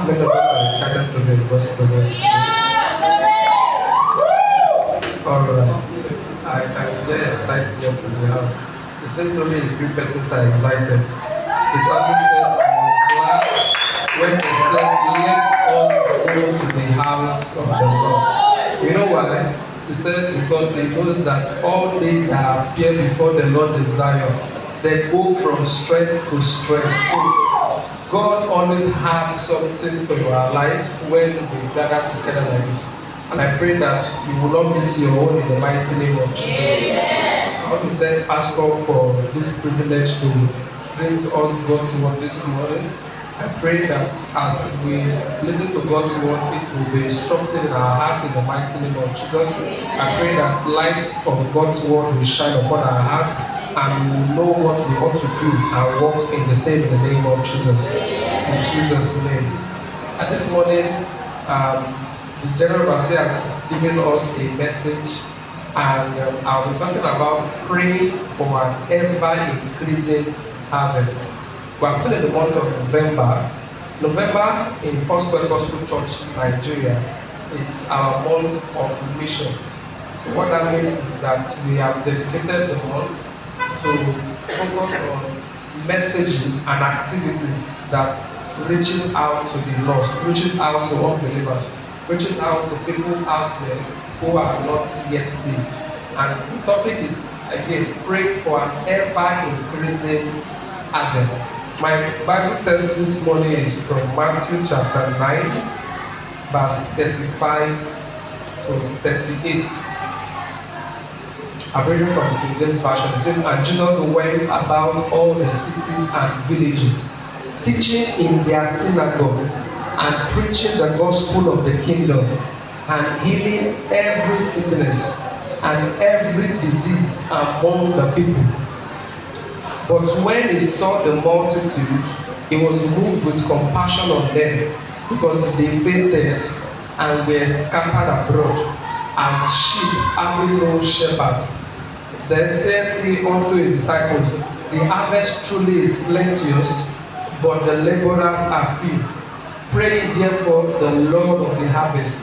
How many of us are excited to be God's presence? Alright. I can get excited here to the house. It seems only a few persons are excited. The psalmist said, I was glad when they said, let us go to the house of the Lord. You know why? He said, because he knows that all they that appear before the Lord in Zion, they go from strength to strength. So God always has something for our lives when we gather together like this. And I pray that you will not miss your own in the mighty name of Jesus. Amen. I want to thank Pastor for this privilege to bring us God's word this morning. I pray that as we listen to God's word, it will be instructed in our heart in the mighty name of Jesus. I pray that light of God's word will shine upon our heart and we will know what we ought to do and walk in the same in the name of Jesus. In Jesus' name. And this morning, the General Overseer has given us a message, and I'll be talking about praying for an ever-increasing harvest. We are still in the month of November. November in First Gospel Church, Nigeria, is our month of missions. So what that means is that we have dedicated the month to focus on messages and activities that reaches out to the lost, reaches out to unbelievers, reaches out to people out there who are not yet saved. And the topic is, again, pray for an ever-increasing harvest. My Bible text this morning is from Matthew chapter 9, verse 35 to 38. I'm reading from the King James Version. It says, and Jesus went about all the cities and villages, teaching in their synagogue, and preaching the gospel of the kingdom, and healing every sickness and every disease among the people. But when he saw the multitude, he was moved with compassion on them, because they fainted and were scattered abroad as sheep having no shepherd. Then said he unto his disciples, the harvest truly is plenteous, but the laborers are few. Pray therefore the Lord of the harvest,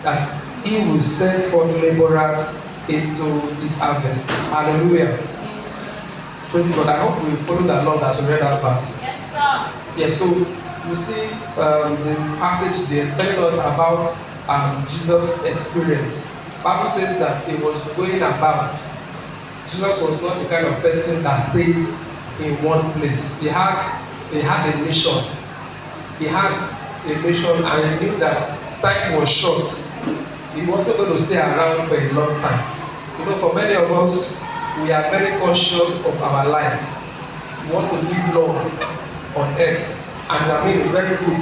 that he will send forth laborers into his harvest. Hallelujah. Praise God. I hope we followed along as we read that verse. Yes, sir. Yes, so you see the passage there telling us about Jesus' experience. Bible says that he was going about. Jesus was not the kind of person that stays in one place. He had a mission. He had a mission, and he knew that time was short. He wasn't going to stay around for a long time. You know, for many of us, we are very conscious of our life. We want to live long on earth. And I mean, it's very good.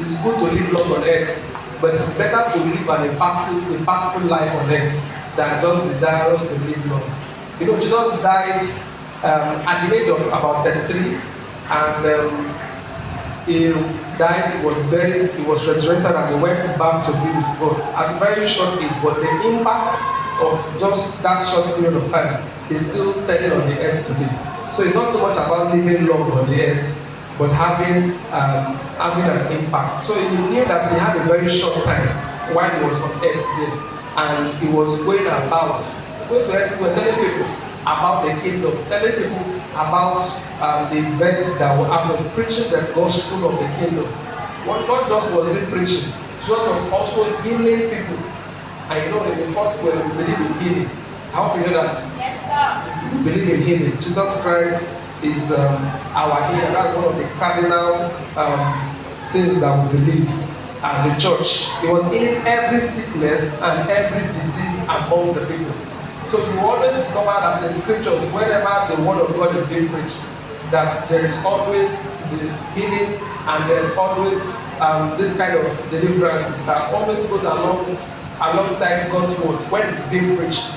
It's good to live long on earth. But it's better to live an impactful life on earth than just desirous to live long. You know, Jesus died at the age of about 33. And he died, he was buried, he was resurrected, and he went back to be with God at a very short age. But the impact of just that short period of time is still telling on the earth today. So it's not so much about living long on the earth, but having an impact. So he knew that he had a very short time while he was on earth there, and he was going about, going to everywhere, telling people about the kingdom, telling people about the event that will happen, preaching the gospel of the kingdom. What God just wasn't preaching, Jesus was also healing people. And you know, in the first place, we believe in healing. I hope you know that. Yes, sir. We believe in healing. Jesus Christ is our healer. That's one of the cardinal things that we believe as a church. He was healing every sickness and every disease among the people. So you always discover that in scriptures, whenever the word of God is being preached, that there is always the healing and there's always this kind of deliverances that always goes alongside God's word when it's being preached.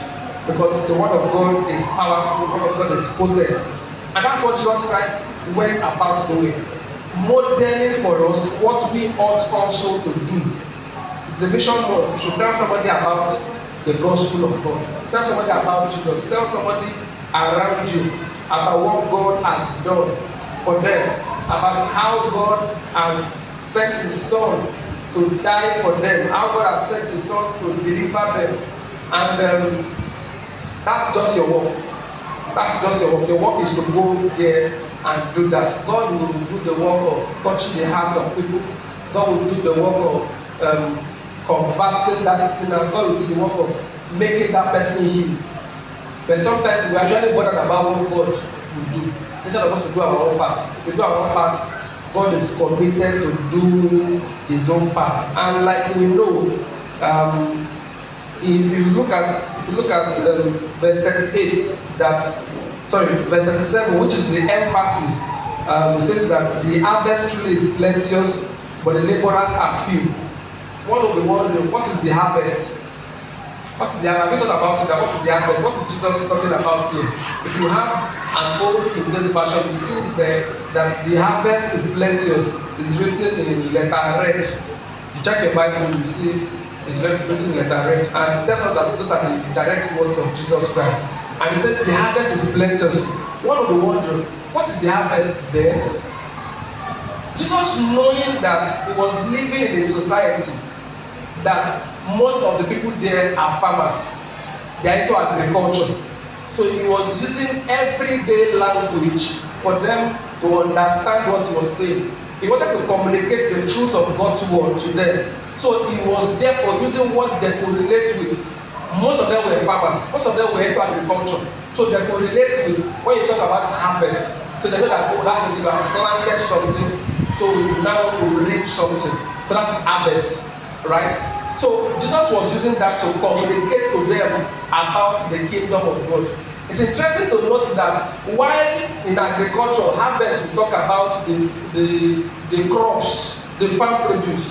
Because the word of God is powerful, the word of God is potent. And that's what Jesus Christ went about doing. Modeling for us what we ought also to do. The mission word, you should tell somebody about the gospel of God. Tell somebody about Jesus. Tell somebody around you about what God has done for them. About how God has sent his son to die for them, how God has sent his son to deliver them. And that's just your work. That's just your work. Your work is to go there and do that. God will do the work of touching the hearts of people. God will do the work of converting that sinner. God will do the work of making that person heal. But sometimes we are actually bothered about what God will do. Instead of us to do our own part. If we do our own part, God is committed to do his own part. And like we know, if you look at verse 38, verse 37, which is the emphasis, it says that the harvest truly is plenteous, but the laborers are few. One will be wondering, what is the harvest? What is the harvest? We thought about it. What is the harvest? What is Jesus talking about here? If you have an old King James version, you see there that the harvest is plenteous. It's written in letter red. You check your Bible, you see it's written in letter red, and tells us that those are the direct words of Jesus Christ. And it says the harvest is plenteous. One of the wondering, what is the harvest there? Jesus, knowing that he was living in a society that most of the people there are farmers, they are into agriculture. So he was using everyday language for them to understand what he was saying. He wanted to communicate the truth of God's word to them. So he was therefore using what they could relate with. Most of them were farmers, most of them were into agriculture. So they could relate with when you talk about harvest. So they know that, oh, that means you have planted something, so now we reap something. So that's harvest, right? So Jesus was using that to communicate to them about the kingdom of God. It's interesting to note that while in agriculture, harvest, we talk about the crops, the farm produce.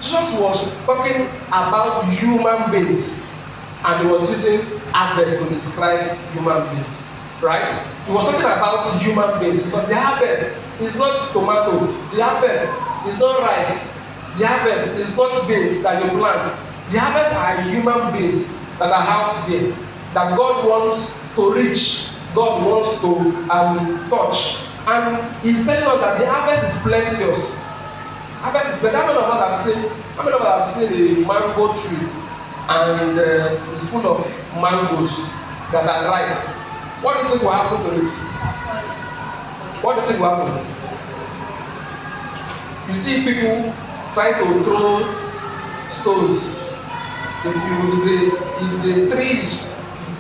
Jesus was talking about human beings, and he was using harvest to describe human beings, right? He was talking about human beings because the harvest is not tomato, the harvest is not rice, the harvest is not beans that you plant. The harvest are human beings that are out there that God wants to reach, God wants to touch. And he's telling us that the harvest is plenteous. Harvest is plenteous. How many of us have seen a mango tree and it's full of mangoes that are ripe? What do you think will happen to it? What do you think will happen? You see people trying to throw stones. If the tree is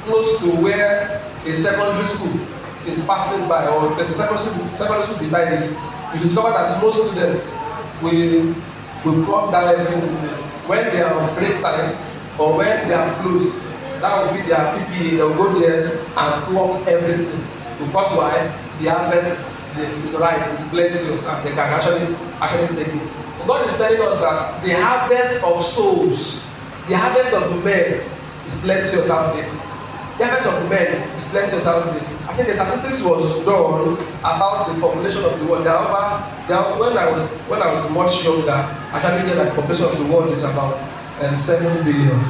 close to where a secondary school is passing by, or there's a secondary school beside it, you discover that most students will plug down everything. When they are on break time or when they are closed, that will be their PPA. They'll go there and plug everything. Because why? The harvest is right, it's plenteous, and they can actually take it. God is telling us that the harvest of souls, the harvest of men is plenteous out there. The harvest of men is plenteous out there. I think the statistics was done about the population of the world. When I was much younger, I actually heard that the population of the world is about 7 billion.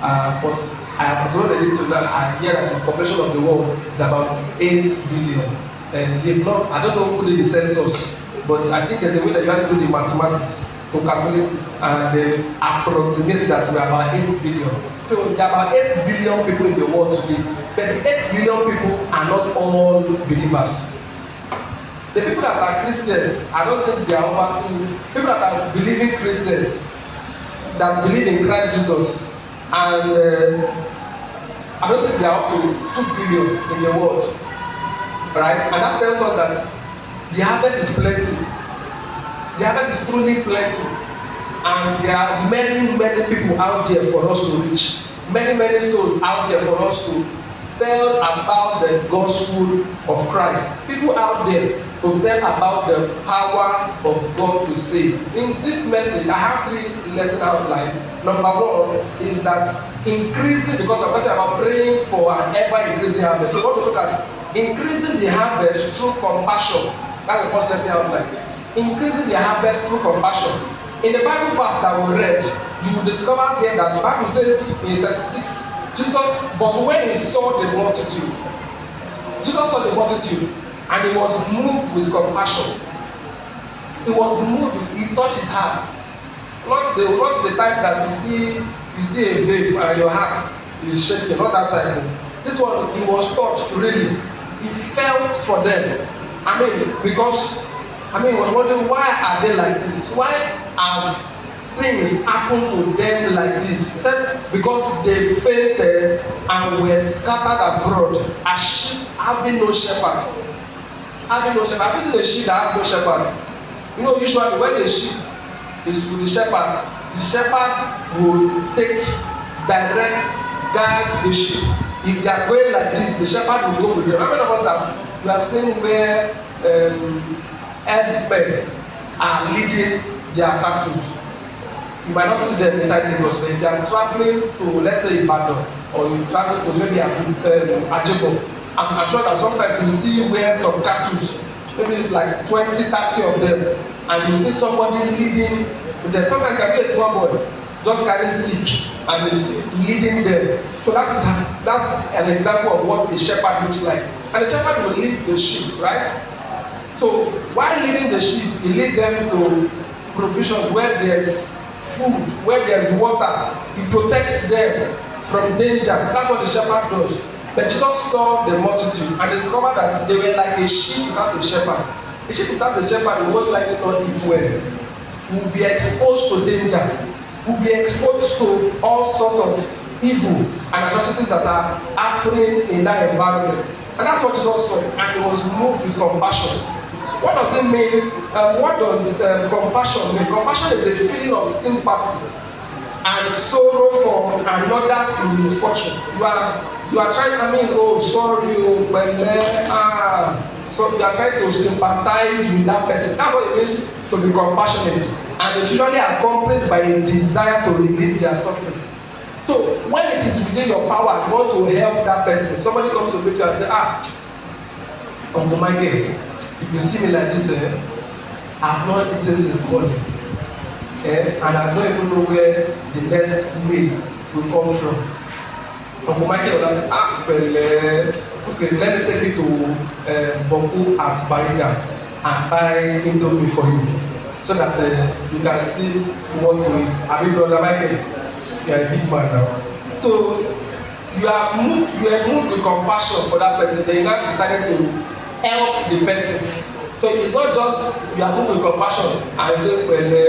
But I have grown a little now. I hear that the population of the world is about 8 billion. And I don't know who did the census, but I think there's a way that you have to do the mathematics to calculate it, and approximate that we are about 8 billion. So there are about 8 billion people in the world today, but the 8 billion people are not all believers. The people that are Christians, I don't think they are over to people that are believing Christians, that believe in Christ Jesus, and I don't think they are up to 2 billion in the world, right? And that tells us that the harvest is plenty. The harvest is truly plenty, and there are many people out there for us to reach, many souls out there for us to tell about the gospel of Christ. People out there to tell about the power of God to save. In this message, I have 3 lessons outlined. Number 1 is that increasing, because I'm talking about praying for an ever-increasing harvest. So we want to look at increasing the harvest through compassion. That's the first lesson outlined. Increasing the harvest through compassion. In the Bible verse that we read, you will discover here that the Bible says in 36, but when he saw the multitude, Jesus saw the multitude and he was moved with compassion. It was the mood. He touched his heart. Not the time that you see a babe and your heart is shaking. Not that time. This one, he was touched really. He felt for them. I mean, because he was wondering why are they like this? Why have things happen to them like this? He said because they fainted and were scattered abroad as sheep having no shepherd. Having no shepherd. Have you seen a sheep that has no shepherd? You know, usually when a sheep is with the shepherd will take direct guide the sheep. If they are going like this, the shepherd will go with them. How many of us have seen where herdsmen are leading their cattle? You might not see them inside the bus, but if they are traveling to, let's say, Ibadan, or you travel to maybe Ajebo, I'm sure that sometimes you see where some cattle, maybe like 20, 30 of them, and you see somebody leading with them. Sometimes it can be a small boy, just carry stick and is leading them. So that's an example of what a shepherd looks like. And the shepherd will lead the sheep, right? So while leading the sheep, he lead them to provisions where there's food, where there's water. He protects them from danger. That's what the shepherd does. But Jesus saw the multitude and discovered that they were like a sheep without a shepherd. A sheep without a shepherd will most likely not eat well. Will be exposed to danger. Will be exposed to all sorts of evil and atrocities that are happening in that environment. And that's what Jesus saw, and he was moved with compassion. What does it mean? What does compassion mean? Compassion is a feeling of sympathy and sorrow for another's misfortune. You are trying, oh sorry, so you are trying to sympathize with that person. That's what it means to be compassionate. And it's usually accompanied by a desire to relieve their suffering. So when it is within your power, you want to help that person. Somebody comes to meet you and say, Uncle Michael, if you see me like this, I've not eaten since morning. And I don't even know where the next meal will come from. Uncle Michael will say, okay, let me take you to Boku at Bariga and buy Indomie for you. So that you can see what to eat. I mean, Brother Michael, you are a big man now. So you are moved with compassion for that person. Then you have decided to help the person. So it's not just you are moved with compassion and you say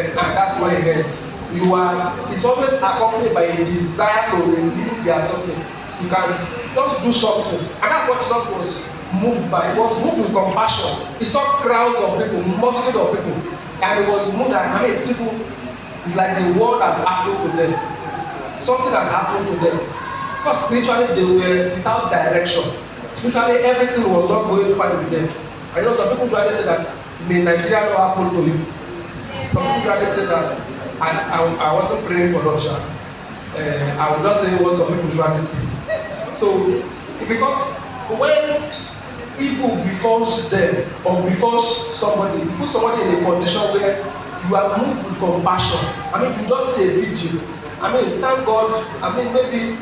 and that's why again it's always accompanied by a desire to relieve their suffering. You can just do something, and that's what Jesus was moved by. He was moved with compassion. He saw crowds of people, multitude of people, and he was moved. And people, it's like the world has happened to them. Something has happened to them. Because spiritually they were without direction. Spiritually everything was not going fine with them. I know some people try to say that may Nigeria not happen to you. Some people try to say that I wasn't praying for Russia. I will just say what some people try to say. So because when evil befalls them or befalls somebody, if you put somebody in a condition where you are moved with compassion, you just see a video. Thank God. Maybe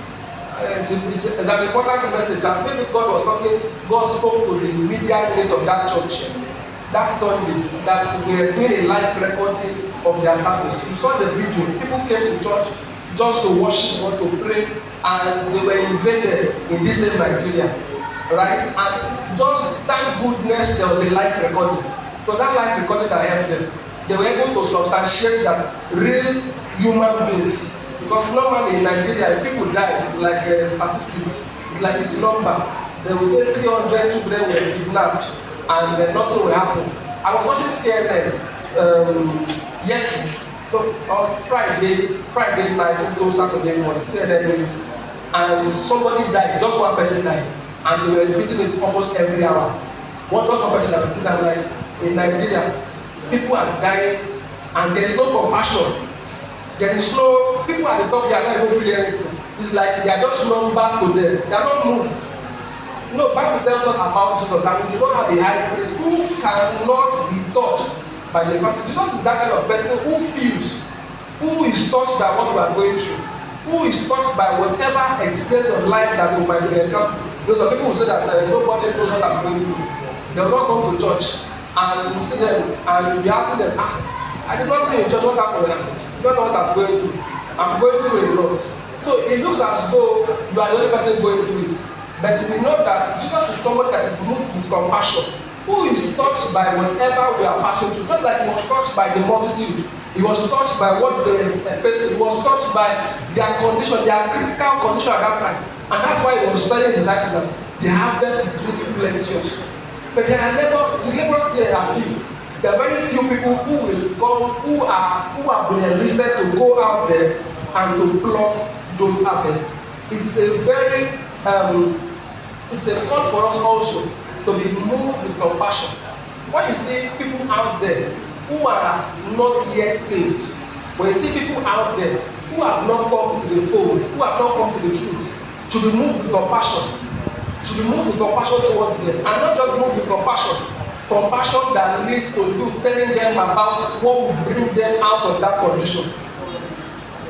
it's an important message. Maybe God spoke to the media unit of that church that Sunday that we were doing a live recording of their service. You saw the video. People came to church just to worship God, to pray, and they were invaded in this same Nigeria. Right? And just thank goodness there was a live recording. So that live recording that helped them. They were able to substantiate that real human beings. Because normally in Nigeria, if people die, it's like statistics, it's like it's number. They will say 300 children were kidnapped and nothing will happen. I was watching CNN yesterday, so on Friday night, go Saturday morning, CNN news, and somebody died, just one person died, and they were repeating it almost every hour. Just one person that repeated that life. In Nigeria, people are dying and there is no compassion. There is no, people at the top, they are not even feeling anything. It's like they are just numbers to them. They are not moved. Bible tells us about Jesus, and we don't have a high priest who cannot be touched by the fact. Jesus is that kind of person who feels, who is touched by what we are going through, who is touched by whatever experience of life that we might be encountering. Some people will say that nobody knows what I'm going through. They will not come to church. and you see them and you be asking them, I did not see you in church, what happened? You don't know what I'm going through. I'm going through a lot. So it looks as though you are the only person going through it. But we know that Jesus is somebody that is moved with compassion, who is touched by whatever we are passing through. Just like he was touched by the multitude, he was touched by what they faced, he was touched by their condition, their critical condition at that time. And that's why he was telling his disciples that the harvest is really plenteous. But there are laborers there are few. There are very few people who will come, who have been enlisted to go out there and to pluck those harvests. It's a very it's a call for us also to be moved with compassion. When you see people out there who are not yet saved, when you see people out there who have not come to the fold, who have not come to the truth, to be moved with compassion, to be moved with compassion towards them, and not just moved with compassion that leads to you telling them about what will bring them out of that condition.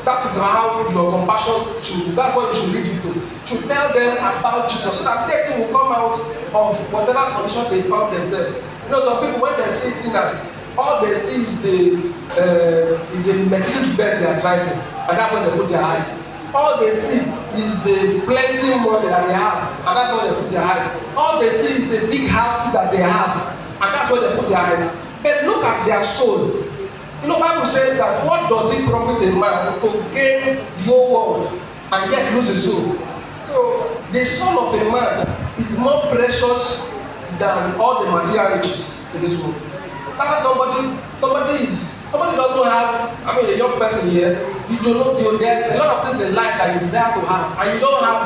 That is how your compassion should, that's what you should lead you to tell them about Jesus, so that they will come out of whatever condition they found themselves. You know, some people, when they see sinners, all they see is the Mercedes Benz they are driving, and that's where they put their eyes. All they see is the plenty money that they have, and that's where they put their eyes. All they see is the big houses that they have, and that's where they put their eyes. But look at their soul. You know, Bible says that what does it profit a man to gain the whole world and yet lose his soul? So the soul of a man is more precious than all the material riches in this world. That's somebody doesn't have, I mean, a young person here, you don't know, there are a lot of things in life that you desire to have, and you don't have